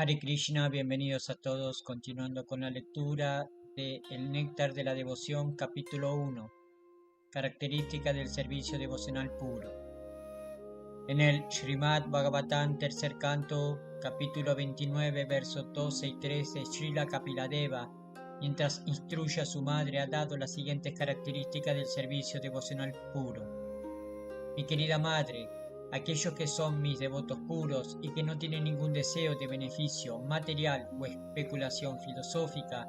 Hare Krishna, bienvenidos a todos, continuando con la lectura de El Néctar de la Devoción, capítulo 1, característica del servicio devocional puro. En el Srimad Bhagavatam, tercer canto, capítulo 29, versos 12 y 13, Srila Kapiladeva, mientras instruye a su madre, ha dado las siguientes características del servicio devocional puro. Mi querida madre, aquellos que son mis devotos puros y que no tienen ningún deseo de beneficio material o especulación filosófica,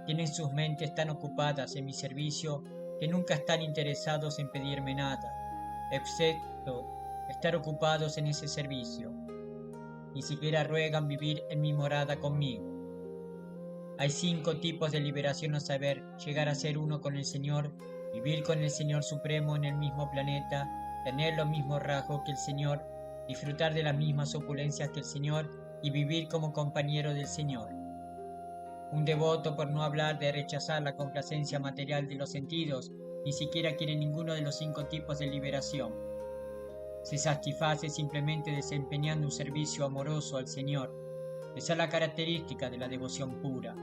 tienen sus mentes tan ocupadas en mi servicio que nunca están interesados en pedirme nada, excepto estar ocupados en ese servicio. Ni siquiera ruegan vivir en mi morada conmigo. Hay 5 tipos de liberación a saber: llegar a ser uno con el Señor, vivir con el Señor Supremo en el mismo planeta, tener los mismos rasgos que el Señor, disfrutar de las mismas opulencias que el Señor y vivir como compañero del Señor. Un devoto, por no hablar de rechazar la complacencia material de los sentidos, ni siquiera quiere ninguno de los 5 tipos de liberación. Se satisface simplemente desempeñando un servicio amoroso al Señor. Esa es la característica de la devoción pura.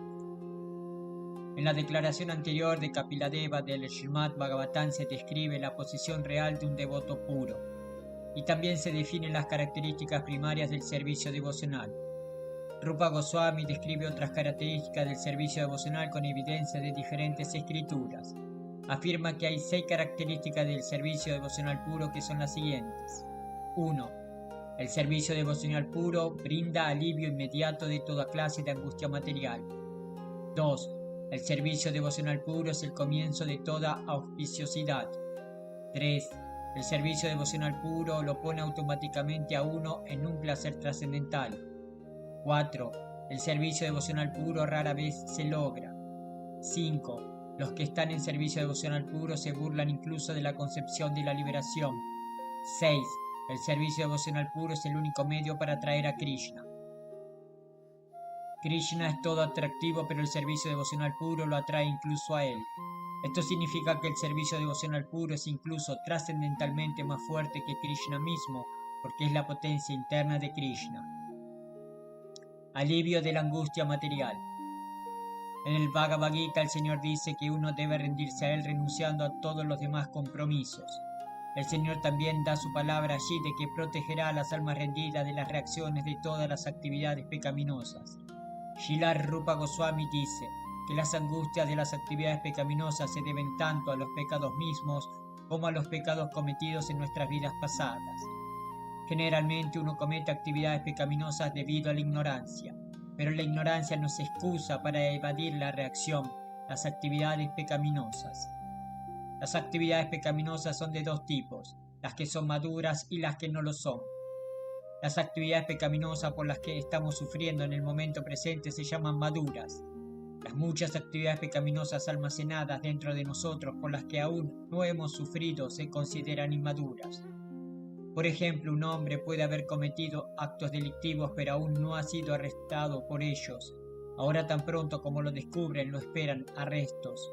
En la declaración anterior de Kapiladeva del Srimad Bhagavatam se describe la posición real de un devoto puro, y también se definen las características primarias del servicio devocional. Rupa Goswami describe otras características del servicio devocional con evidencia de diferentes escrituras. Afirma que hay 6 características del servicio devocional puro, que son las siguientes. 1. El servicio devocional puro brinda alivio inmediato de toda clase de angustia material. 2. El servicio devocional puro es el comienzo de toda auspiciosidad. 3. El servicio devocional puro lo pone automáticamente a uno en un placer trascendental. 4. El servicio devocional puro rara vez se logra. 5. Los que están en servicio devocional puro se burlan incluso de la concepción de la liberación. 6. El servicio devocional puro es el único medio para atraer a Krishna. Krishna es todo atractivo, pero el servicio devocional puro lo atrae incluso a él. Esto significa que el servicio devocional puro es incluso trascendentalmente más fuerte que Krishna mismo, porque es la potencia interna de Krishna. Alivio de la angustia material. En el Bhagavad Gita el Señor dice que uno debe rendirse a Él renunciando a todos los demás compromisos. El Señor también da su palabra allí de que protegerá a las almas rendidas de las reacciones de todas las actividades pecaminosas. Srila Rupa Goswami dice que las angustias de las actividades pecaminosas se deben tanto a los pecados mismos como a los pecados cometidos en nuestras vidas pasadas. Generalmente uno comete actividades pecaminosas debido a la ignorancia, pero la ignorancia no se excusa para evadir la reacción, las actividades pecaminosas. Las actividades pecaminosas son de 2 tipos, las que son maduras y las que no lo son. Las actividades pecaminosas por las que estamos sufriendo en el momento presente se llaman maduras. Las muchas actividades pecaminosas almacenadas dentro de nosotros por las que aún no hemos sufrido se consideran inmaduras. Por ejemplo, un hombre puede haber cometido actos delictivos pero aún no ha sido arrestado por ellos. Ahora, tan pronto como lo descubren, lo esperan arrestos.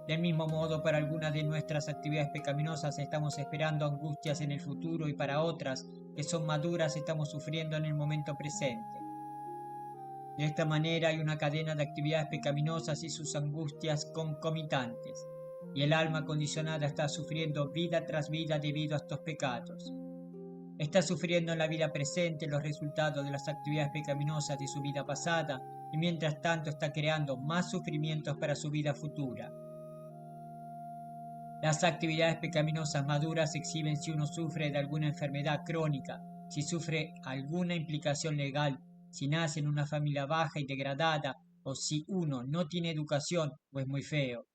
Del mismo modo, para algunas de nuestras actividades pecaminosas estamos esperando angustias en el futuro, y para otras, que son maduras, estamos sufriendo en el momento presente. De esta manera hay una cadena de actividades pecaminosas y sus angustias concomitantes, y el alma condicionada está sufriendo vida tras vida debido a estos pecados. Está sufriendo en la vida presente los resultados de las actividades pecaminosas de su vida pasada, y mientras tanto está creando más sufrimientos para su vida futura. Las actividades pecaminosas maduras se exhiben si uno sufre de alguna enfermedad crónica, si sufre alguna implicación legal, si nace en una familia baja y degradada, o si uno no tiene educación o es muy feo.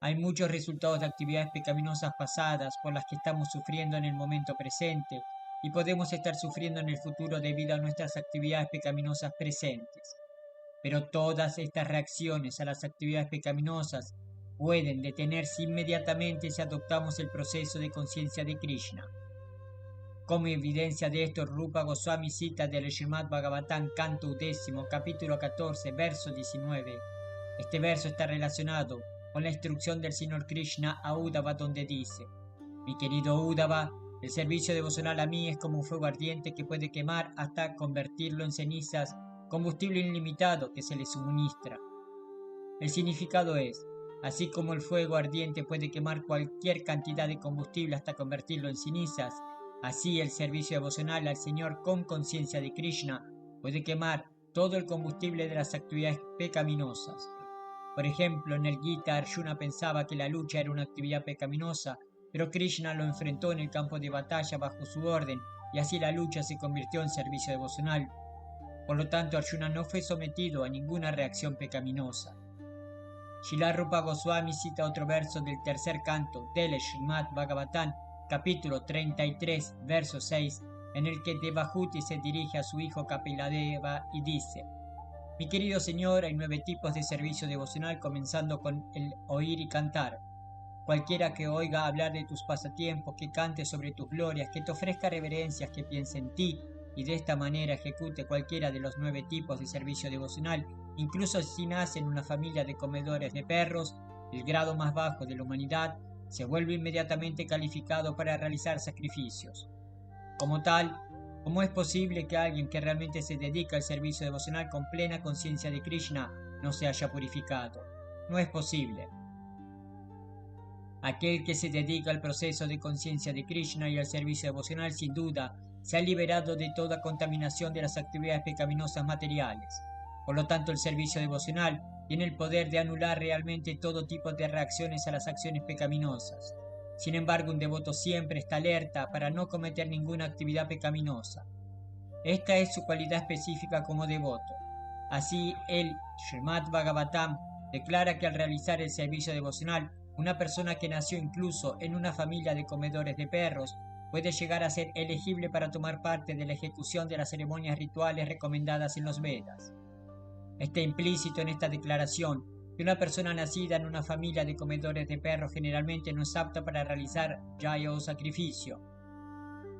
Hay muchos resultados de actividades pecaminosas pasadas por las que estamos sufriendo en el momento presente, y podemos estar sufriendo en el futuro debido a nuestras actividades pecaminosas presentes. Pero todas estas reacciones a las actividades pecaminosas pueden detenerse inmediatamente si adoptamos el proceso de conciencia de Krishna. Como evidencia de esto, Rupa Goswami cita del Srimad Bhagavatam, canto 10, capítulo 14, verso 19. Este verso está relacionado con la instrucción del Señor Krishna a Uddhava, donde dice: Mi querido Uddhava, El servicio devocional a mí es como un fuego ardiente que puede quemar hasta convertirlo en cenizas, combustible ilimitado que se le suministra. El significado es, así como el fuego ardiente puede quemar cualquier cantidad de combustible hasta convertirlo en cenizas, así el servicio devocional al Señor con conciencia de Krishna puede quemar todo el combustible de las actividades pecaminosas. Por ejemplo, en el Gita, Arjuna pensaba que la lucha era una actividad pecaminosa, pero Krishna lo enfrentó en el campo de batalla bajo su orden, y así la lucha se convirtió en servicio devocional. Por lo tanto, Arjuna no fue sometido a ninguna reacción pecaminosa. Srila Rupa Goswami cita otro verso del tercer canto del Srimad Bhagavatam, capítulo 33, verso 6, en el que Devahuti se dirige a su hijo Kapiladeva y dice: Mi querido Señor, hay 9 tipos de servicio devocional, comenzando con el oír y cantar. Cualquiera que oiga hablar de tus pasatiempos, que cante sobre tus glorias, que te ofrezca reverencias, que piense en ti, y de esta manera ejecute cualquiera de los 9 tipos de servicio devocional, incluso si nace en una familia de comedores de perros, el grado más bajo de la humanidad, se vuelve inmediatamente calificado para realizar sacrificios. Como tal, ¿cómo es posible que alguien que realmente se dedica al servicio devocional con plena conciencia de Krishna no se haya purificado? No es posible. Aquel que se dedica al proceso de conciencia de Krishna y al servicio devocional sin duda se ha liberado de toda contaminación de las actividades pecaminosas materiales. Por lo tanto, el servicio devocional tiene el poder de anular realmente todo tipo de reacciones a las acciones pecaminosas. Sin embargo, un devoto siempre está alerta para no cometer ninguna actividad pecaminosa. Esta es su cualidad específica como devoto. Así, el Srimad Bhagavatam declara que al realizar el servicio devocional, una persona que nació incluso en una familia de comedores de perros puede llegar a ser elegible para tomar parte de la ejecución de las ceremonias rituales recomendadas en los Vedas. Está implícito en esta declaración que una persona nacida en una familia de comedores de perros generalmente no es apta para realizar yajna o sacrificio.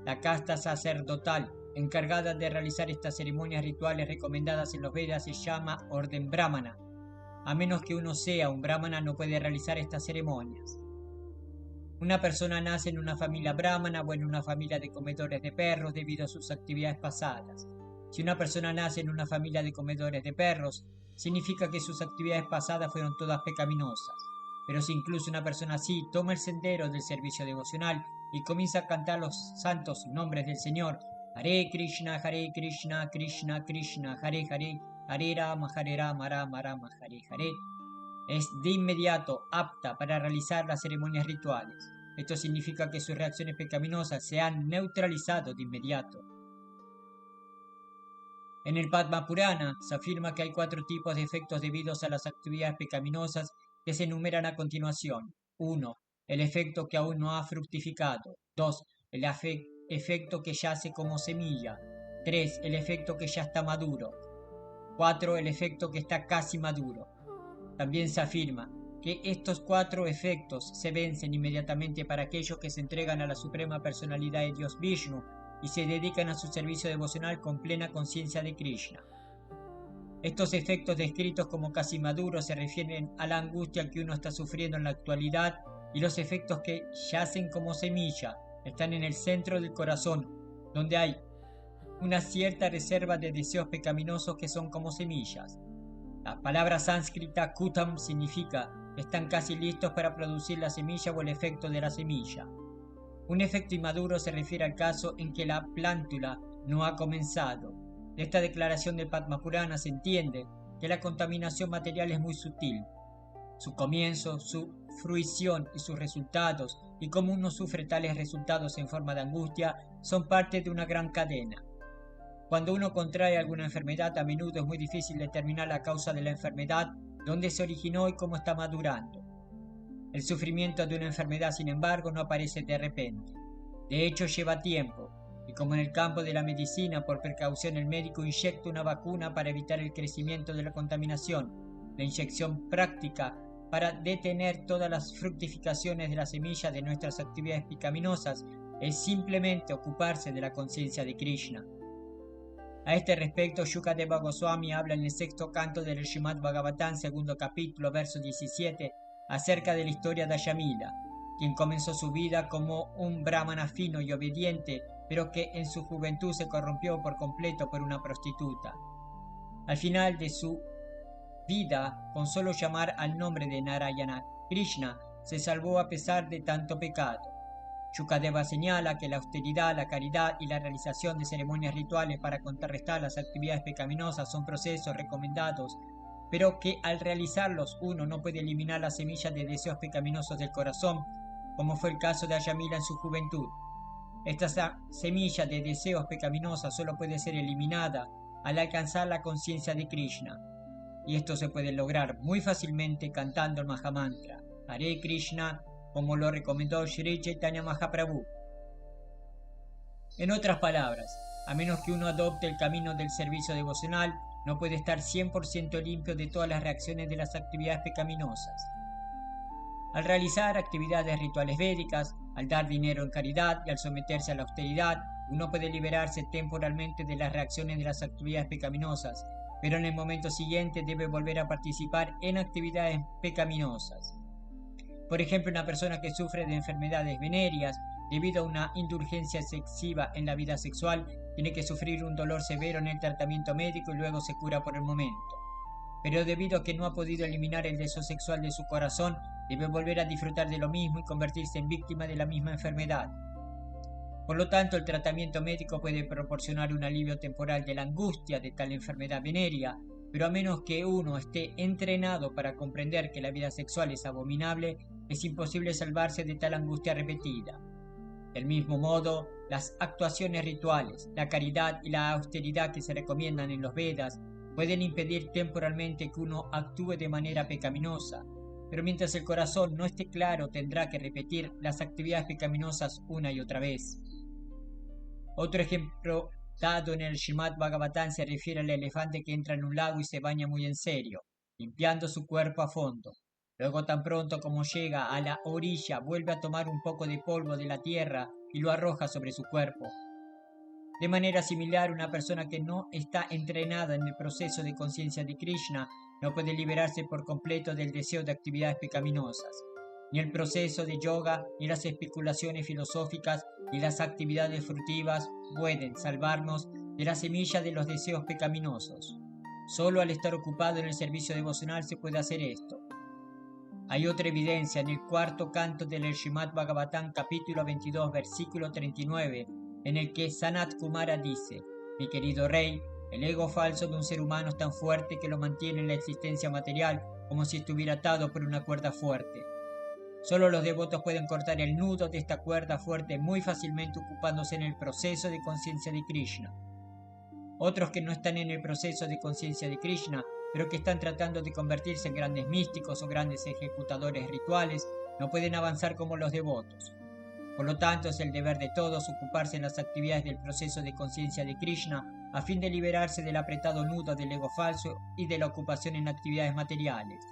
La casta sacerdotal encargada de realizar estas ceremonias rituales recomendadas en los Vedas se llama orden brahmana. A menos que uno sea un brahmana, no puede realizar estas ceremonias. Una persona nace en una familia brahmana o en una familia de comedores de perros debido a sus actividades pasadas. Si una persona nace en una familia de comedores de perros, significa que sus actividades pasadas fueron todas pecaminosas. Pero si incluso una persona así toma el sendero del servicio devocional y comienza a cantar los santos nombres del Señor, Hare Krishna, Krishna Krishna, Hare Hare, Hare Rama, Rama Rama, Hare Hare, es de inmediato apta para realizar las ceremonias rituales. Esto significa que sus reacciones pecaminosas se han neutralizado de inmediato. En el Padma Purana se afirma que hay 4 tipos de efectos debidos a las actividades pecaminosas que se enumeran a continuación. 1. El efecto que aún no ha fructificado. 2. El efecto que yace como semilla. 3. El efecto que ya está maduro. 4. El efecto que está casi maduro. También se afirma que estos 4 efectos se vencen inmediatamente para aquellos que se entregan a la Suprema Personalidad de Dios Vishnu y se dedican a su servicio devocional con plena conciencia de Krishna. Estos efectos descritos como casi maduros se refieren a la angustia que uno está sufriendo en la actualidad, y los efectos que yacen como semilla están en el centro del corazón, donde hay una cierta reserva de deseos pecaminosos que son como semillas. La palabra sánscrita kutam significa que están casi listos para producir la semilla o el efecto de la semilla. Un efecto inmaduro se refiere al caso en que la plántula no ha comenzado. De esta declaración del Padma Purana se entiende que la contaminación material es muy sutil. Su comienzo, su fruición y sus resultados, y cómo uno sufre tales resultados en forma de angustia, son parte de una gran cadena. Cuando uno contrae alguna enfermedad, a menudo es muy difícil determinar la causa de la enfermedad, dónde se originó y cómo está madurando. El sufrimiento de una enfermedad, sin embargo, no aparece de repente. De hecho, lleva tiempo, y como en el campo de la medicina, por precaución el médico inyecta una vacuna para evitar el crecimiento de la contaminación, la inyección práctica para detener todas las fructificaciones de la semilla de nuestras actividades pecaminosas es simplemente ocuparse de la conciencia de Krishna. A este respecto, Shukadeva Goswami habla en el 6º canto del Srimad Bhagavatam, 2º capítulo, verso 17, acerca de la historia de Ayamila. quien comenzó su vida como un brahmana fino y obediente, pero que en su juventud se corrompió por completo por una prostituta. Al final de su vida, con solo llamar al nombre de Narayana Krishna, se salvó a pesar de tanto pecado. Shukadeva señala que la austeridad, la caridad y la realización de ceremonias rituales para contrarrestar las actividades pecaminosas son procesos recomendados, pero que al realizarlos uno no puede eliminar las semillas de deseos pecaminosos del corazón, como fue el caso de Ayamila en su juventud. Esta semilla de deseos pecaminosos solo puede ser eliminada al alcanzar la conciencia de Krishna, y esto se puede lograr muy fácilmente cantando el Mahamantra Hare Krishna, como lo recomendó Sri Chaitanya Mahaprabhu. En otras palabras, a menos que uno adopte el camino del servicio devocional, no puede estar 100% limpio de todas las reacciones de las actividades pecaminosas. Al realizar actividades rituales védicas, al dar dinero en caridad y al someterse a la austeridad, uno puede liberarse temporalmente de las reacciones de las actividades pecaminosas, pero en el momento siguiente debe volver a participar en actividades pecaminosas. Por ejemplo, una persona que sufre de enfermedades venéreas debido a una indulgencia excesiva en la vida sexual tiene que sufrir un dolor severo en el tratamiento médico y luego se cura por el momento. Pero debido a que no ha podido eliminar el deseo sexual de su corazón, debe volver a disfrutar de lo mismo y convertirse en víctima de la misma enfermedad. Por lo tanto, el tratamiento médico puede proporcionar un alivio temporal de la angustia de tal enfermedad venérea, pero a menos que uno esté entrenado para comprender que la vida sexual es abominable, es imposible salvarse de tal angustia repetida. Del mismo modo, las actuaciones rituales, la caridad y la austeridad que se recomiendan en los Vedas pueden impedir temporalmente que uno actúe de manera pecaminosa, pero mientras el corazón no esté claro tendrá que repetir las actividades pecaminosas una y otra vez. Otro ejemplo dado en el Srimad Bhagavatam se refiere al elefante que entra en un lago y se baña muy en serio, limpiando su cuerpo a fondo. Luego, tan pronto como llega a la orilla, vuelve a tomar un poco de polvo de la tierra y lo arroja sobre su cuerpo. De manera similar, una persona que no está entrenada en el proceso de conciencia de Krishna no puede liberarse por completo del deseo de actividades pecaminosas. Ni el proceso de yoga, ni las especulaciones filosóficas, ni las actividades fructivas pueden salvarnos de la semilla de los deseos pecaminosos. Solo al estar ocupado en el servicio devocional se puede hacer esto. Hay otra evidencia en el cuarto canto del Srimad Bhagavatam, capítulo 22, versículo 39, en el que Sanat Kumara dice: mi querido rey, el ego falso de un ser humano es tan fuerte que lo mantiene en la existencia material como si estuviera atado por una cuerda fuerte. Solo los devotos pueden cortar el nudo de esta cuerda fuerte muy fácilmente ocupándose en el proceso de conciencia de Krishna. Otros que no están en el proceso de conciencia de Krishna, pero que están tratando de convertirse en grandes místicos o grandes ejecutadores rituales, no pueden avanzar como los devotos. Por lo tanto, es el deber de todos ocuparse en las actividades del proceso de conciencia de Krishna a fin de liberarse del apretado nudo del ego falso y de la ocupación en actividades materiales.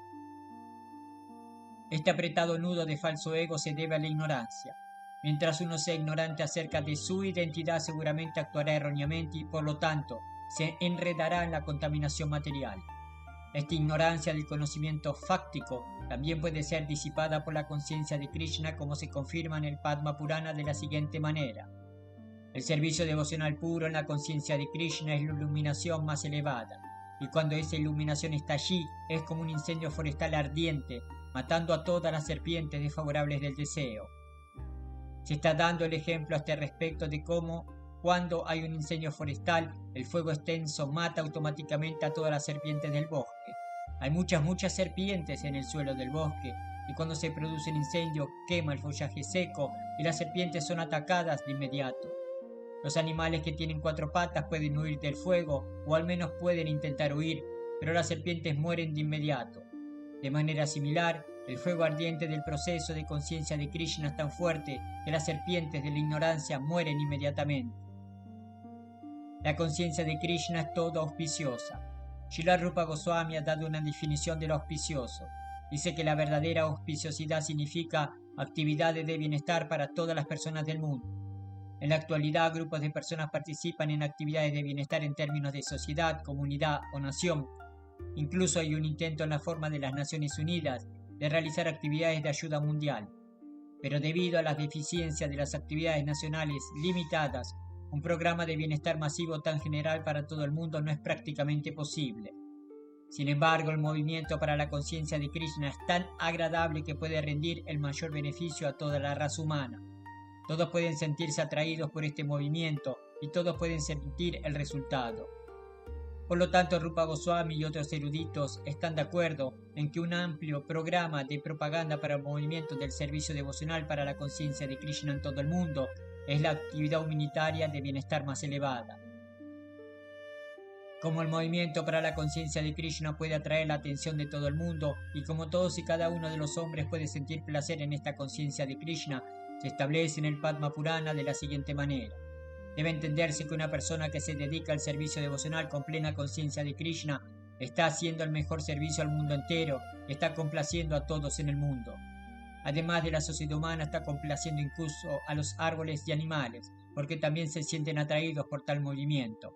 Este apretado nudo de falso ego se debe a la ignorancia. Mientras uno sea ignorante acerca de su identidad, seguramente actuará erróneamente y por lo tanto se enredará en la contaminación material. Esta ignorancia del conocimiento fáctico también puede ser disipada por la conciencia de Krishna, como se confirma en el Padma Purana de la siguiente manera. El servicio devocional puro en la conciencia de Krishna es la iluminación más elevada, y cuando esa iluminación está allí, es como un incendio forestal ardiente, matando a todas las serpientes desfavorables del deseo. Se está dando el ejemplo a este respecto de cómo, cuando hay un incendio forestal, el fuego extenso mata automáticamente a todas las serpientes del bosque. Hay muchas serpientes en el suelo del bosque, y cuando se produce un incendio quema el follaje seco y las serpientes son atacadas de inmediato. Los animales que tienen 4 patas pueden huir del fuego, o al menos pueden intentar huir, pero las serpientes mueren de inmediato. De manera similar, el fuego ardiente del proceso de conciencia de Krishna es tan fuerte que las serpientes de la ignorancia mueren inmediatamente. La conciencia de Krishna es toda auspiciosa. Srila Rupa Goswami ha dado una definición de lo auspicioso. Dice que la verdadera auspiciosidad significa actividades de bienestar para todas las personas del mundo. En la actualidad, grupos de personas participan en actividades de bienestar en términos de sociedad, comunidad o nación. Incluso hay un intento en la forma de las Naciones Unidas de realizar actividades de ayuda mundial. pero debido a las deficiencias de las actividades nacionales limitadas, un programa de bienestar masivo tan general para todo el mundo no es prácticamente posible. Sin embargo, el movimiento para la conciencia de Krishna es tan agradable que puede rendir el mayor beneficio a toda la raza humana. Todos pueden sentirse atraídos por este movimiento y todos pueden sentir el resultado. Por lo tanto, Rupa Goswami y otros eruditos están de acuerdo en que un amplio programa de propaganda para el movimiento del servicio devocional para la conciencia de Krishna en todo el mundo es la actividad humanitaria de bienestar más elevada. Como el movimiento para la conciencia de Krishna puede atraer la atención de todo el mundo y como todos y cada uno de los hombres puede sentir placer en esta conciencia de Krishna, se establece en el Padma Purana de la siguiente manera. Debe entenderse que una persona que se dedica al servicio devocional con plena conciencia de Krishna está haciendo el mejor servicio al mundo entero y está complaciendo a todos en el mundo. Además de la sociedad humana, está complaciendo incluso a los árboles y animales, porque también se sienten atraídos por tal movimiento.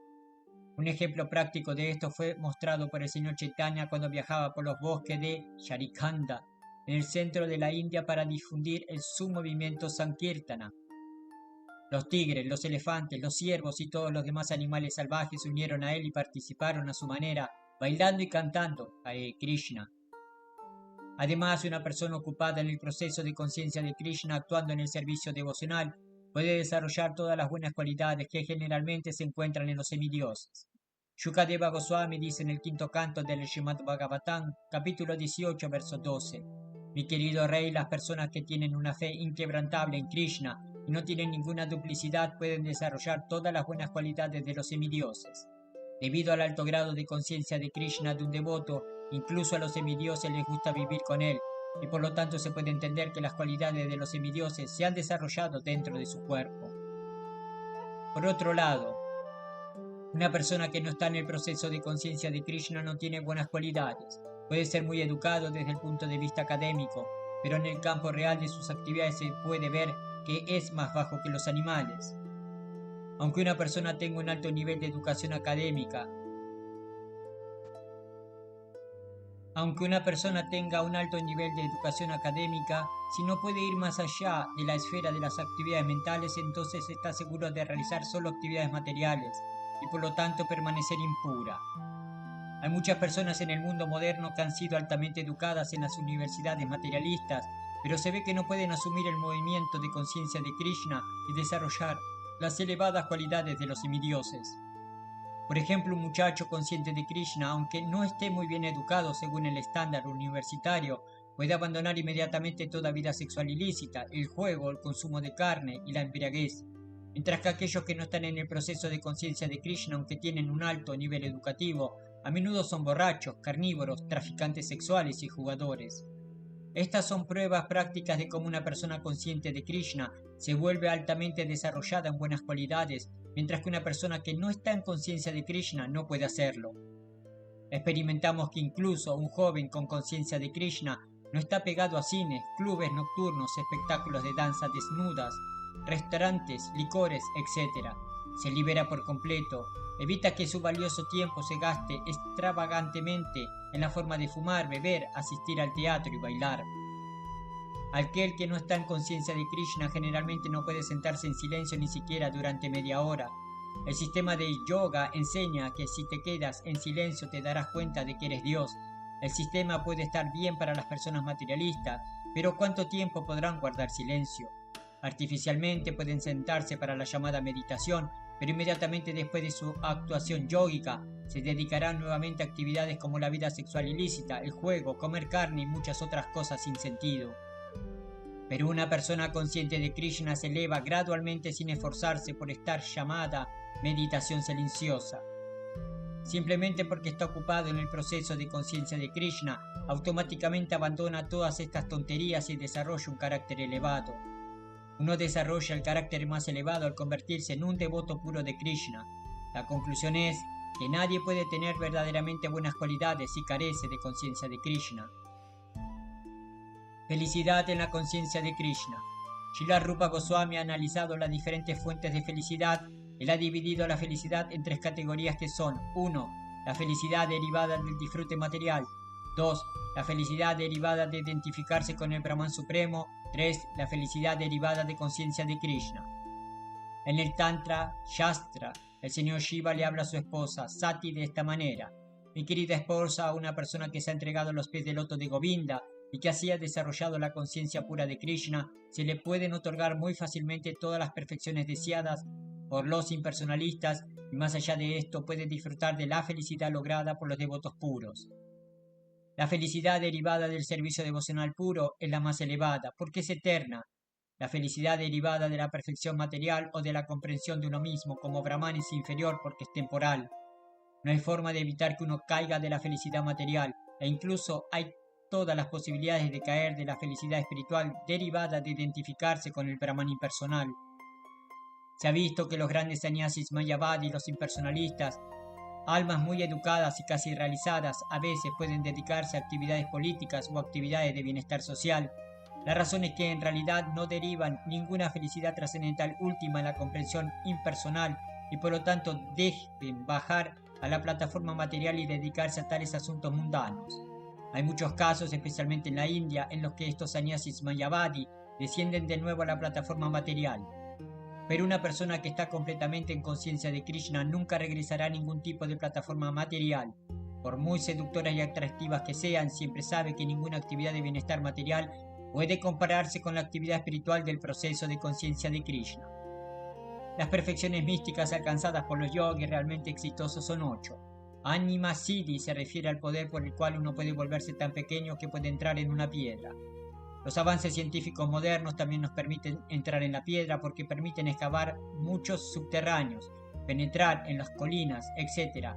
Un ejemplo práctico de esto fue mostrado por el señor Chaitanya cuando viajaba por los bosques de Sharikhanda, en el centro de la India, para difundir su movimiento Sankirtana. Los tigres, los elefantes, los ciervos y todos los demás animales salvajes se unieron a él y participaron a su manera, bailando y cantando Hare Krishna. Además, una persona ocupada en el proceso de conciencia de Krishna actuando en el servicio devocional puede desarrollar todas las buenas cualidades que generalmente se encuentran en los semidioses. Shukadeva Goswami dice en el quinto canto del Srimad Bhagavatam, capítulo 18, verso 12: Mi querido rey, las personas que tienen una fe inquebrantable en Krishna y no tienen ninguna duplicidad pueden desarrollar todas las buenas cualidades de los semidioses. Debido al alto grado de conciencia de Krishna de un devoto, incluso a los semidioses les gusta vivir con él, y por lo tanto se puede entender que las cualidades de los semidioses se han desarrollado dentro de su cuerpo. Por otro lado, una persona que no está en el proceso de conciencia de Krishna no tiene buenas cualidades. Puede ser muy educado desde el punto de vista académico, pero en el campo real de sus actividades se puede ver que es más bajo que los animales. Aunque una persona tenga un alto nivel de educación académica, si no puede ir más allá de la esfera de las actividades mentales, entonces está seguro de realizar solo actividades materiales y por lo tanto permanecer impura. Hay muchas personas en el mundo moderno que han sido altamente educadas en las universidades materialistas, pero se ve que no pueden asumir el movimiento de conciencia de Krishna y desarrollar las elevadas cualidades de los semidioses. Por ejemplo, un muchacho consciente de Krishna, aunque no esté muy bien educado según el estándar universitario, puede abandonar inmediatamente toda vida sexual ilícita, el juego, el consumo de carne y la embriaguez. Mientras que aquellos que no están en el proceso de conciencia de Krishna, aunque tienen un alto nivel educativo, a menudo son borrachos, carnívoros, traficantes sexuales y jugadores. Estas son pruebas prácticas de cómo una persona consciente de Krishna se vuelve altamente desarrollada en buenas cualidades, mientras que una persona que no está en conciencia de Krishna no puede hacerlo. Experimentamos que incluso un joven con conciencia de Krishna no está pegado a cines, clubes nocturnos, espectáculos de danza desnudas, restaurantes, licores, etc. Se libera por completo, evita que su valioso tiempo se gaste extravagantemente en la forma de fumar, beber, asistir al teatro y bailar. Aquel que no está en conciencia de Krishna generalmente no puede sentarse en silencio ni siquiera durante media hora. El sistema de yoga enseña que si te quedas en silencio te darás cuenta de que eres Dios. El sistema puede estar bien para las personas materialistas, pero ¿cuánto tiempo podrán guardar silencio? Artificialmente pueden sentarse para la llamada meditación, pero inmediatamente después de su actuación yógica se dedicarán nuevamente a actividades como la vida sexual ilícita, el juego, comer carne y muchas otras cosas sin sentido. Pero una persona consciente de Krishna se eleva gradualmente sin esforzarse por esta llamada meditación silenciosa. Simplemente porque está ocupado en el proceso de conciencia de Krishna, automáticamente abandona todas estas tonterías y desarrolla un carácter elevado. Uno desarrolla el carácter más elevado al convertirse en un devoto puro de Krishna. La conclusión es que nadie puede tener verdaderamente buenas cualidades si carece de conciencia de Krishna. Felicidad en la conciencia de Krishna. Srila Rupa Goswami ha analizado las diferentes fuentes de felicidad. Él ha dividido la felicidad en tres categorías que son: 1. La felicidad derivada del disfrute material. 2. La felicidad derivada de identificarse con el Brahman Supremo. 3. La felicidad derivada de conciencia de Krishna. En el Tantra Shastra, el señor Shiva le habla a su esposa Sati de esta manera: mi querida esposa, a una persona que se ha entregado a los pies del loto de Govinda y que así ha desarrollado la conciencia pura de Krishna, se le pueden otorgar muy fácilmente todas las perfecciones deseadas por los impersonalistas, y más allá de esto puede disfrutar de la felicidad lograda por los devotos puros. La felicidad derivada del servicio devocional puro es la más elevada, porque es eterna. La felicidad derivada de la perfección material o de la comprensión de uno mismo como Brahman es inferior porque es temporal. No hay forma de evitar que uno caiga de la felicidad material, e incluso hay todas las posibilidades de caer de la felicidad espiritual derivada de identificarse con el Brahman impersonal. Se ha visto que los grandes sannyasis mayavadi y los impersonalistas, almas muy educadas y casi realizadas, a veces pueden dedicarse a actividades políticas o actividades de bienestar social. La razón es que en realidad no derivan ninguna felicidad trascendental última en la comprensión impersonal y por lo tanto deben bajar a la plataforma material y dedicarse a tales asuntos mundanos. Hay muchos casos, especialmente en la India, en los que estos sannyasis mayavadi descienden de nuevo a la plataforma material. Pero una persona que está completamente en conciencia de Krishna nunca regresará a ningún tipo de plataforma material. Por muy seductoras y atractivas que sean, siempre sabe que ninguna actividad de bienestar material puede compararse con la actividad espiritual del proceso de conciencia de Krishna. Las perfecciones místicas alcanzadas por los yogis realmente exitosos son 8. Anima Siddhi se refiere al poder por el cual uno puede volverse tan pequeño que puede entrar en una piedra. Los avances científicos modernos también nos permiten entrar en la piedra porque permiten excavar muchos subterráneos, penetrar en las colinas, etc.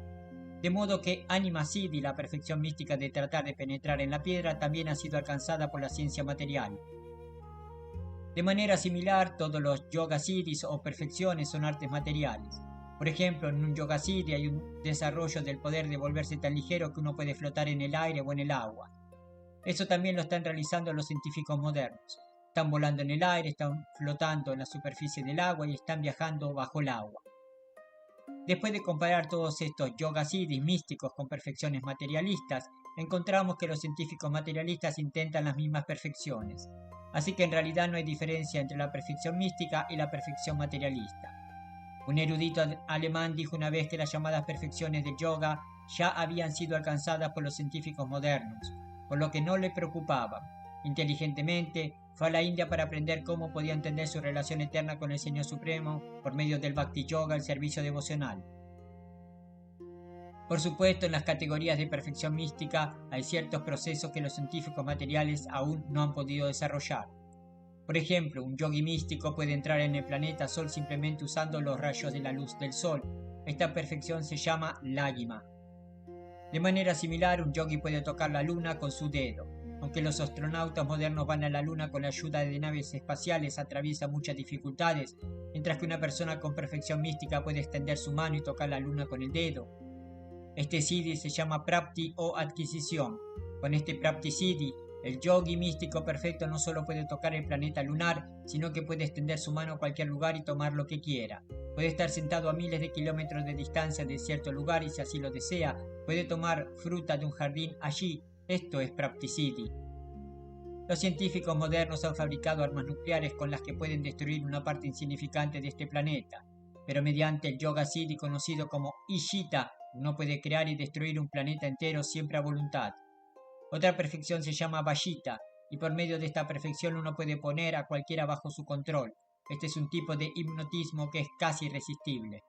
De modo que Anima Siddhi, la perfección mística de tratar de penetrar en la piedra, también ha sido alcanzada por la ciencia material. De manera similar, todos los Yoga Siddhis o perfecciones son artes materiales. Por ejemplo, en un Yoga Siddhi hay un desarrollo del poder de volverse tan ligero que uno puede flotar en el aire o en el agua. Eso también lo están realizando los científicos modernos. Están volando en el aire, están flotando en la superficie del agua y están viajando bajo el agua. Después de comparar todos estos Yoga Siddhis místicos con perfecciones materialistas, encontramos que los científicos materialistas intentan las mismas perfecciones. Así que en realidad no hay diferencia entre la perfección mística y la perfección materialista. Un erudito alemán dijo una vez que las llamadas perfecciones del yoga ya habían sido alcanzadas por los científicos modernos, por lo que no le preocupaba. Inteligentemente, fue a la India para aprender cómo podía entender su relación eterna con el Señor Supremo por medio del Bhakti Yoga, el servicio devocional. Por supuesto, en las categorías de perfección mística hay ciertos procesos que los científicos materiales aún no han podido desarrollar. Por ejemplo, un yogi místico puede entrar en el planeta Sol simplemente usando los rayos de la luz del Sol. Esta perfección se llama Lagima. De manera similar, un yogi puede tocar la luna con su dedo. Aunque los astronautas modernos van a la luna con la ayuda de naves espaciales, atraviesa muchas dificultades, mientras que una persona con perfección mística puede extender su mano y tocar la luna con el dedo. Este siddhi se llama prapti o adquisición. Con este prapti siddhi, el yogi místico perfecto no solo puede tocar el planeta lunar, sino que puede extender su mano a cualquier lugar y tomar lo que quiera. Puede estar sentado a miles de kilómetros de distancia de cierto lugar y, si así lo desea, puede tomar fruta de un jardín allí. Esto es prapti siddhi. Los científicos modernos han fabricado armas nucleares con las que pueden destruir una parte insignificante de este planeta, pero mediante el yoga siddhi conocido como Ishita, uno puede crear y destruir un planeta entero siempre a voluntad. Otra perfección se llama Vajita, y por medio de esta perfección uno puede poner a cualquiera bajo su control. Este es un tipo de hipnotismo que es casi irresistible.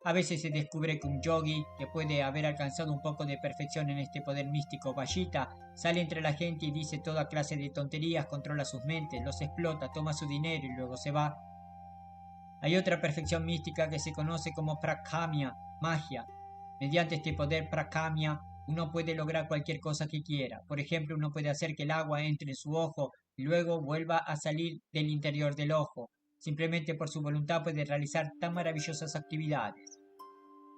A veces se descubre que un yogi, que puede haber alcanzado un poco de perfección en este poder místico Vajita, sale entre la gente y dice toda clase de tonterías, controla sus mentes, los explota, toma su dinero y luego se va. Hay otra perfección mística que se conoce como Prakamya, magia. Mediante este poder Prakamya, uno puede lograr cualquier cosa que quiera. Por ejemplo, uno puede hacer que el agua entre en su ojo y luego vuelva a salir del interior del ojo. Simplemente por su voluntad puede realizar tan maravillosas actividades.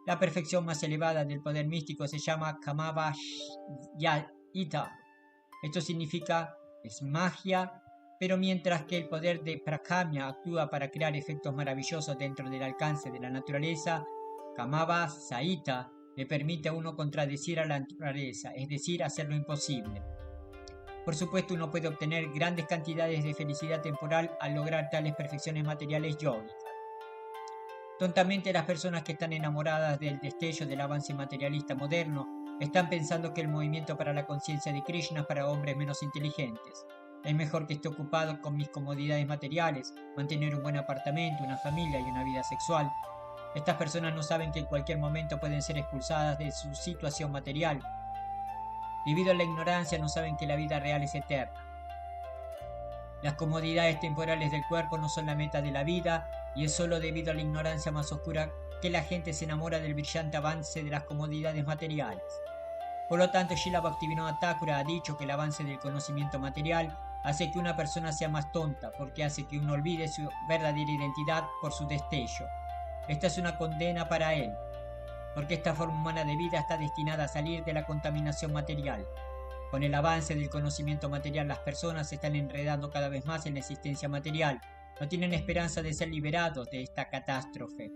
La perfección más elevada del poder místico se llama Kamavajita. Esto significa es magia, pero mientras que el poder de Prakamya actúa para crear efectos maravillosos dentro del alcance de la naturaleza, Kamavajita le permite a uno contradecir a la naturaleza, es decir, hacer lo imposible. Por supuesto, uno puede obtener grandes cantidades de felicidad temporal al lograr tales perfecciones materiales yógicas. Tontamente, las personas que están enamoradas del destello del avance materialista moderno están pensando que el movimiento para la conciencia de Krishna es para hombres menos inteligentes. Es mejor que esté ocupado con mis comodidades materiales, mantener un buen apartamento, una familia y una vida sexual. Estas personas no saben que en cualquier momento pueden ser expulsadas de su situación material. Debido a la ignorancia, no saben que la vida real es eterna. Las comodidades temporales del cuerpo no son la meta de la vida, y es solo debido a la ignorancia más oscura que la gente se enamora del brillante avance de las comodidades materiales. Por lo tanto, Srila Bhaktivinoda Thakur ha dicho que el avance del conocimiento material hace que una persona sea más tonta, porque hace que uno olvide su verdadera identidad por su destello. Esta es una condena para él, porque esta forma humana de vida está destinada a salir de la contaminación material. Con el avance del conocimiento material, las personas se están enredando cada vez más en la existencia material. No tienen esperanza de ser liberados de esta catástrofe.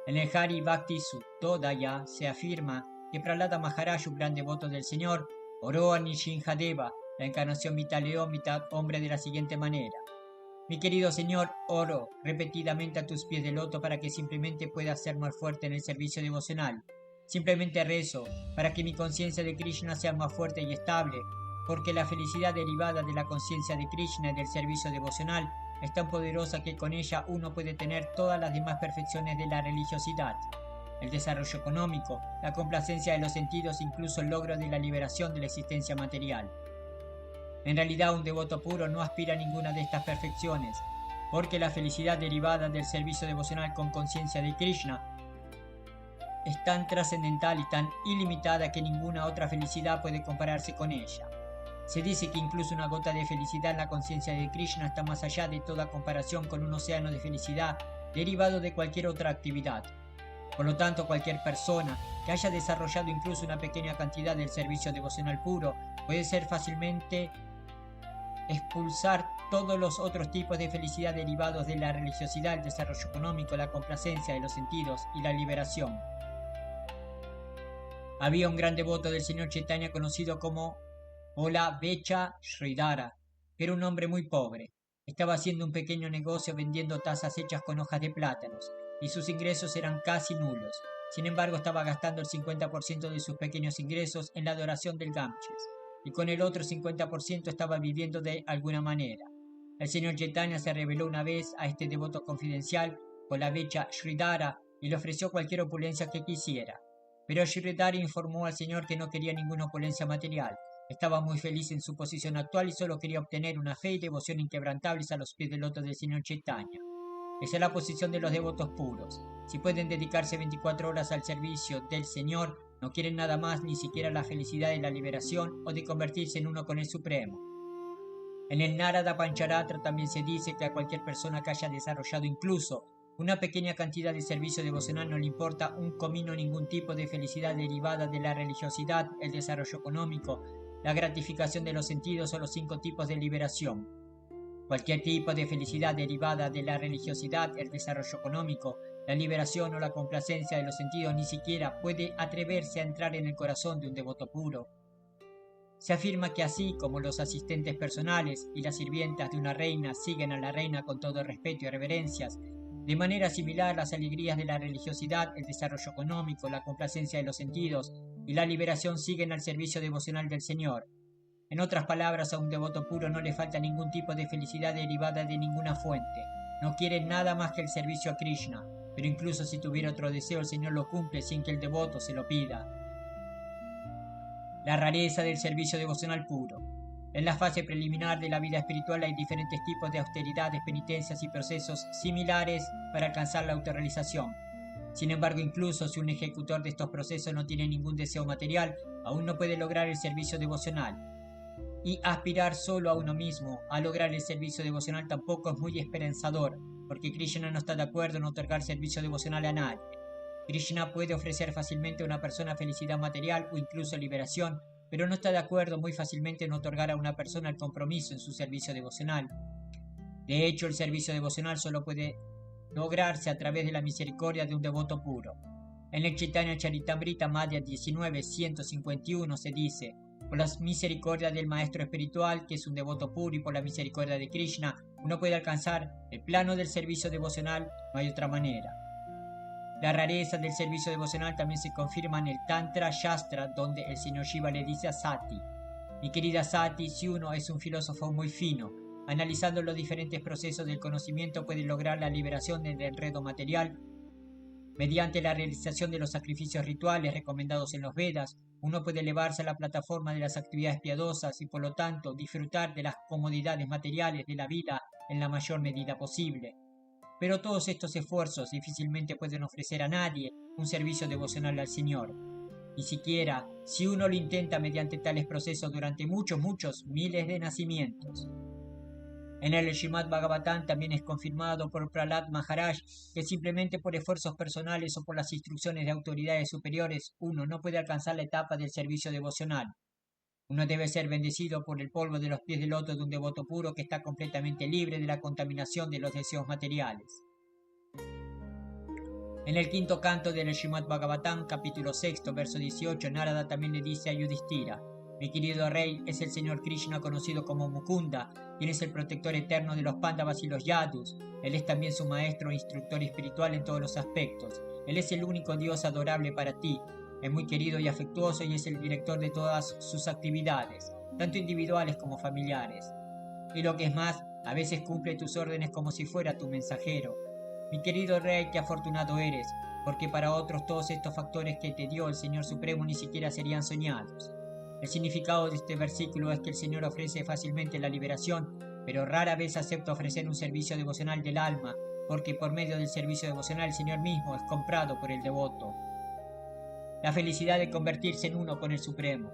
En el Hari Bhakti Suttodaya se afirma que Prahlada Maharaj, un gran devoto del Señor, oró a Nrsimhadeva, la encarnación mitad león, mitad hombre, de la siguiente manera: mi querido Señor, oro repetidamente a tus pies de loto para que simplemente pueda ser más fuerte en el servicio devocional. Simplemente rezo para que mi conciencia de Krishna sea más fuerte y estable, porque la felicidad derivada de la conciencia de Krishna y del servicio devocional es tan poderosa que con ella uno puede tener todas las demás perfecciones de la religiosidad: el desarrollo económico, la complacencia de los sentidos, incluso el logro de la liberación de la existencia material. En realidad, un devoto puro no aspira a ninguna de estas perfecciones, porque la felicidad derivada del servicio devocional con conciencia de Krishna es tan trascendental y tan ilimitada que ninguna otra felicidad puede compararse con ella. Se dice que incluso una gota de felicidad en la conciencia de Krishna está más allá de toda comparación con un océano de felicidad derivado de cualquier otra actividad. Por lo tanto, cualquier persona que haya desarrollado incluso una pequeña cantidad del servicio devocional puro puede ser fácilmente expulsar todos los otros tipos de felicidad derivados de la religiosidad, el desarrollo económico, la complacencia de los sentidos y la liberación. Había un gran devoto del Señor Chaitanya conocido como Ola Becha Sridhara, que era un hombre muy pobre. Estaba haciendo un pequeño negocio vendiendo tazas hechas con hojas de plátanos, y sus ingresos eran casi nulos. Sin embargo, estaba gastando el 50% de sus pequeños ingresos en la adoración del Gamches, y con el otro 50% estaba viviendo de alguna manera. El Señor Chaitanya se reveló una vez a este devoto confidencial, Ola Becha Sridhara, y le ofreció cualquier opulencia que quisiera. Pero Sridhara informó al Señor que no quería ninguna opulencia material. Estaba muy feliz en su posición actual y solo quería obtener una fe y devoción inquebrantables a los pies del loto del Señor Chaitanya. Esa es la posición de los devotos puros. Si pueden dedicarse 24 horas al servicio del Señor, no quieren nada más, ni siquiera la felicidad de la liberación o de convertirse en uno con el Supremo. En el Narada Pancharatra también se dice que a cualquier persona que haya desarrollado incluso una pequeña cantidad de servicio devocional no le importa un comino ningún tipo de felicidad derivada de la religiosidad, el desarrollo económico, la gratificación de los sentidos o los 5 tipos de liberación. Cualquier tipo de felicidad derivada de la religiosidad, el desarrollo económico, la liberación o la complacencia de los sentidos ni siquiera puede atreverse a entrar en el corazón de un devoto puro. Se afirma que así como los asistentes personales y las sirvientas de una reina siguen a la reina con todo respeto y reverencias, de manera similar las alegrías de la religiosidad, el desarrollo económico, la complacencia de los sentidos y la liberación siguen al servicio devocional del Señor. En otras palabras, a un devoto puro no le falta ningún tipo de felicidad derivada de ninguna fuente. No quiere nada más que el servicio a Krishna, pero incluso si tuviera otro deseo, el Señor lo cumple sin que el devoto se lo pida. La rareza del servicio devocional puro. En la fase preliminar de la vida espiritual hay diferentes tipos de austeridades, penitencias y procesos similares para alcanzar la autorrealización. Sin embargo, incluso si un ejecutor de estos procesos no tiene ningún deseo material, aún no puede lograr el servicio devocional. Y aspirar solo a uno mismo a lograr el servicio devocional tampoco es muy esperanzador, porque Krishna no está de acuerdo en otorgar servicio devocional a nadie. Krishna puede ofrecer fácilmente a una persona felicidad material o incluso liberación, pero no está de acuerdo muy fácilmente en otorgar a una persona el compromiso en su servicio devocional. De hecho, el servicio devocional solo puede lograrse a través de la misericordia de un devoto puro. En el Chaitanya Charitamrita Madhya 19.151 se dice: Por la misericordia del Maestro Espiritual, que es un devoto puro, y por la misericordia de Krishna, uno puede alcanzar el plano del servicio devocional, no hay otra manera. La rareza del servicio devocional también se confirma en el Tantra Shastra, donde el señor Shiva le dice a Sati: mi querida Sati, si uno es un filósofo muy fino, analizando los diferentes procesos del conocimiento puede lograr la liberación del enredo material. Mediante la realización de los sacrificios rituales recomendados en los Vedas, uno puede elevarse a la plataforma de las actividades piadosas y por lo tanto disfrutar de las comodidades materiales de la vida en la mayor medida posible. Pero todos estos esfuerzos difícilmente pueden ofrecer a nadie un servicio devocional al Señor. Ni siquiera si uno lo intenta mediante tales procesos durante muchos miles de nacimientos. En el Srimad Bhagavatam también es confirmado por Prahlad Maharaj que simplemente por esfuerzos personales o por las instrucciones de autoridades superiores uno no puede alcanzar la etapa del servicio devocional. Uno debe ser bendecido por el polvo de los pies del loto de un devoto puro que está completamente libre de la contaminación de los deseos materiales. En el quinto canto del Srimad Bhagavatam, capítulo 6, verso 18, Narada también le dice a Yudhishthira: mi querido rey, es el señor Krishna conocido como Mukunda, quien es el protector eterno de los Pándavas y los Yadus. Él es también su maestro e instructor espiritual en todos los aspectos. Él es el único Dios adorable para ti. Es muy querido y afectuoso y es el director de todas sus actividades, tanto individuales como familiares. Y lo que es más, a veces cumple tus órdenes como si fuera tu mensajero. Mi querido rey, qué afortunado eres, porque para otros todos estos factores que te dio el Señor Supremo ni siquiera serían soñados. El significado de este versículo es que el Señor ofrece fácilmente la liberación, pero rara vez acepta ofrecer un servicio devocional del alma, porque por medio del servicio devocional el Señor mismo es comprado por el devoto. La felicidad de convertirse en uno con el Supremo.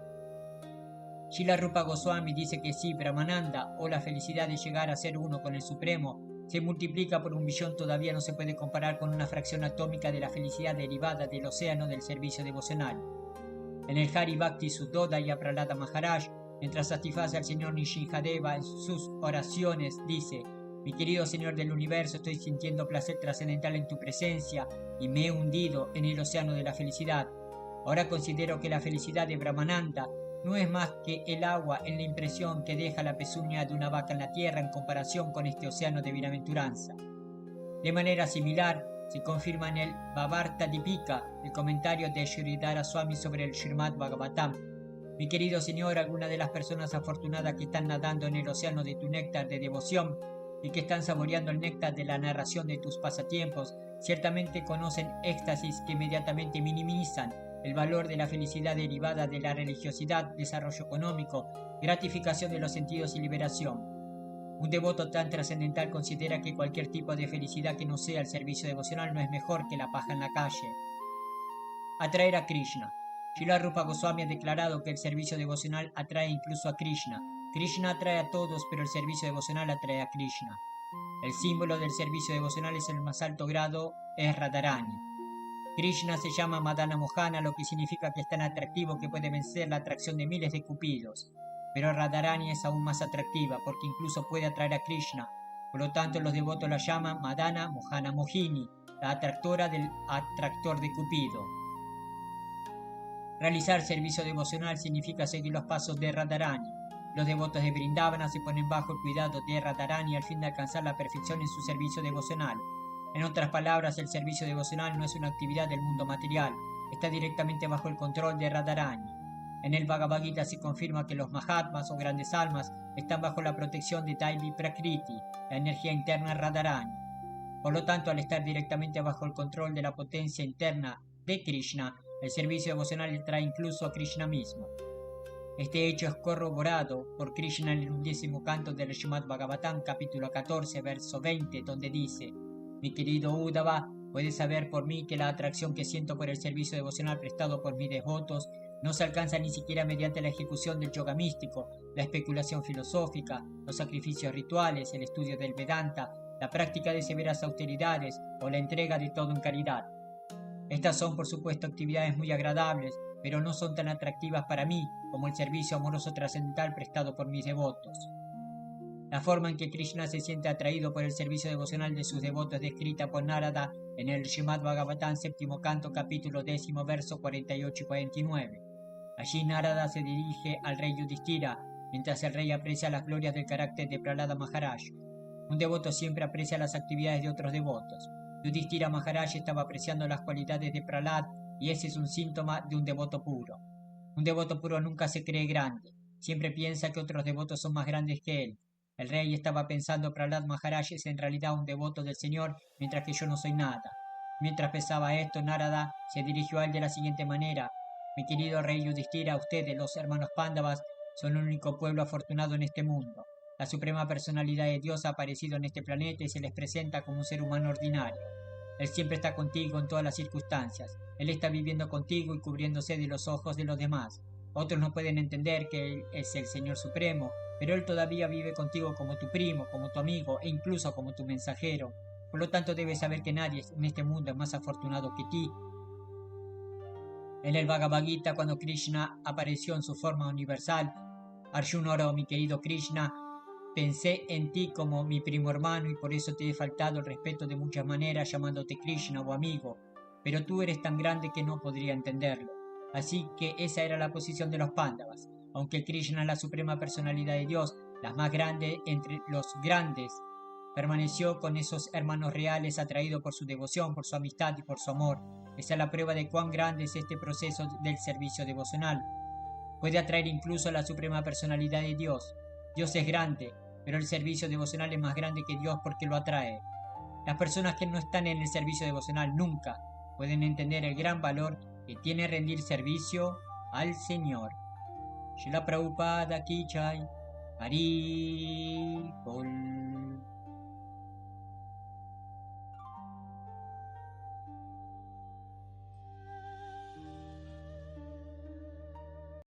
Srila Rupa Goswami dice que si Brahmananda, o la felicidad de llegar a ser uno con el Supremo, se multiplica por 1.000.000, todavía no se puede comparar con una fracción atómica de la felicidad derivada del océano del servicio devocional. En el Hari Bhakti Suddhodaya, Prahlada Maharaj, mientras satisface al señor Nrsimhadeva en sus oraciones, dice: mi querido Señor del universo, estoy sintiendo placer trascendental en tu presencia y me he hundido en el océano de la felicidad. Ahora considero que la felicidad de Brahmananda no es más que el agua en la impresión que deja la pezuña de una vaca en la tierra en comparación con este océano de bienaventuranza. De manera similar, se confirma en el Bhavarta Dipika, el comentario de Sridhara Swami sobre el Srimad Bhagavatam. Mi querido Señor, algunas de las personas afortunadas que están nadando en el océano de tu néctar de devoción y que están saboreando el néctar de la narración de tus pasatiempos, ciertamente conocen éxtasis que inmediatamente minimizan el valor de la felicidad derivada de la religiosidad, desarrollo económico, gratificación de los sentidos y liberación. Un devoto tan trascendental considera que cualquier tipo de felicidad que no sea el servicio devocional no es mejor que la paja en la calle. Atraer a Krishna. Srila Rupa Goswami ha declarado que el servicio devocional atrae incluso a Krishna. Krishna atrae a todos, pero el servicio devocional atrae a Krishna. El símbolo del servicio devocional es el más alto grado, es Radharani. Krishna se llama Madana Mohana, lo que significa que es tan atractivo que puede vencer la atracción de miles de cupidos. Pero Radharani es aún más atractiva porque incluso puede atraer a Krishna. Por lo tanto, los devotos la llaman Madana Mohana Mohini, la atractora del atractor de Cupido. Realizar servicio devocional significa seguir los pasos de Radharani. Los devotos de Vrindavana se ponen bajo el cuidado de Radharani al fin de alcanzar la perfección en su servicio devocional. En otras palabras, el servicio devocional no es una actividad del mundo material, está directamente bajo el control de Radharani. En el Bhagavad Gita se confirma que los Mahatmas o grandes almas están bajo la protección de Daivi Prakriti, la energía interna Radharani. Por lo tanto, al estar directamente bajo el control de la potencia interna de Krishna, el servicio devocional trae incluso a Krishna mismo. Este hecho es corroborado por Krishna en el 11º canto del Srimad Bhagavatam, capítulo 14, verso 20, donde dice: mi querido Uddhava, puedes saber por mí que la atracción que siento por el servicio devocional prestado por mis devotos no se alcanza ni siquiera mediante la ejecución del yoga místico, la especulación filosófica, los sacrificios rituales, el estudio del Vedanta, la práctica de severas austeridades o la entrega de todo en caridad. Estas son, por supuesto, actividades muy agradables, pero no son tan atractivas para mí como el servicio amoroso trascendental prestado por mis devotos. La forma en que Krishna se siente atraído por el servicio devocional de sus devotos es descrita por Narada en el Srimad Bhagavatam, 7º canto, capítulo 10, verso 48 y 49. Allí Narada se dirige al rey Yudhishthira, mientras el rey aprecia las glorias del carácter de Prahlada Maharaj. Un devoto siempre aprecia las actividades de otros devotos. Yudhishthira Maharaj estaba apreciando las cualidades de Prahlad, y ese es un síntoma de un devoto puro. Un devoto puro nunca se cree grande, siempre piensa que otros devotos son más grandes que él. El rey estaba pensando: Prahlad Maharaj es en realidad un devoto del Señor, mientras que yo no soy nada. Mientras pensaba esto, Narada se dirigió a él de la siguiente manera: mi querido rey Yudhishthira, ustedes, los hermanos Pándavas, son el único pueblo afortunado en este mundo. La suprema personalidad de Dios ha aparecido en este planeta y se les presenta como un ser humano ordinario. Él siempre está contigo en todas las circunstancias. Él está viviendo contigo y cubriéndose de los ojos de los demás. Otros no pueden entender que Él es el Señor Supremo, pero Él todavía vive contigo como tu primo, como tu amigo e incluso como tu mensajero. Por lo tanto, debes saber que nadie en este mundo es más afortunado que ti. En el Bhagavad Gita, cuando Krishna apareció en su forma universal, Arjuna oró: mi querido Krishna, pensé en ti como mi primo hermano y por eso te he faltado el respeto de muchas maneras llamándote Krishna o amigo, pero tú eres tan grande que no podría entenderlo. Así que esa era la posición de los Pándavas. Aunque Krishna es la suprema personalidad de Dios, la más grande entre los grandes, permaneció con esos hermanos reales atraído por su devoción, por su amistad y por su amor. Esa es la prueba de cuán grande es este proceso del servicio devocional. Puede atraer incluso a la suprema personalidad de Dios. Dios es grande, pero el servicio devocional es más grande que Dios porque lo atrae. Las personas que no están en el servicio devocional nunca pueden entender el gran valor que tiene rendir servicio al Señor. Srila Prabhupada Ki Jai. Hari Bol.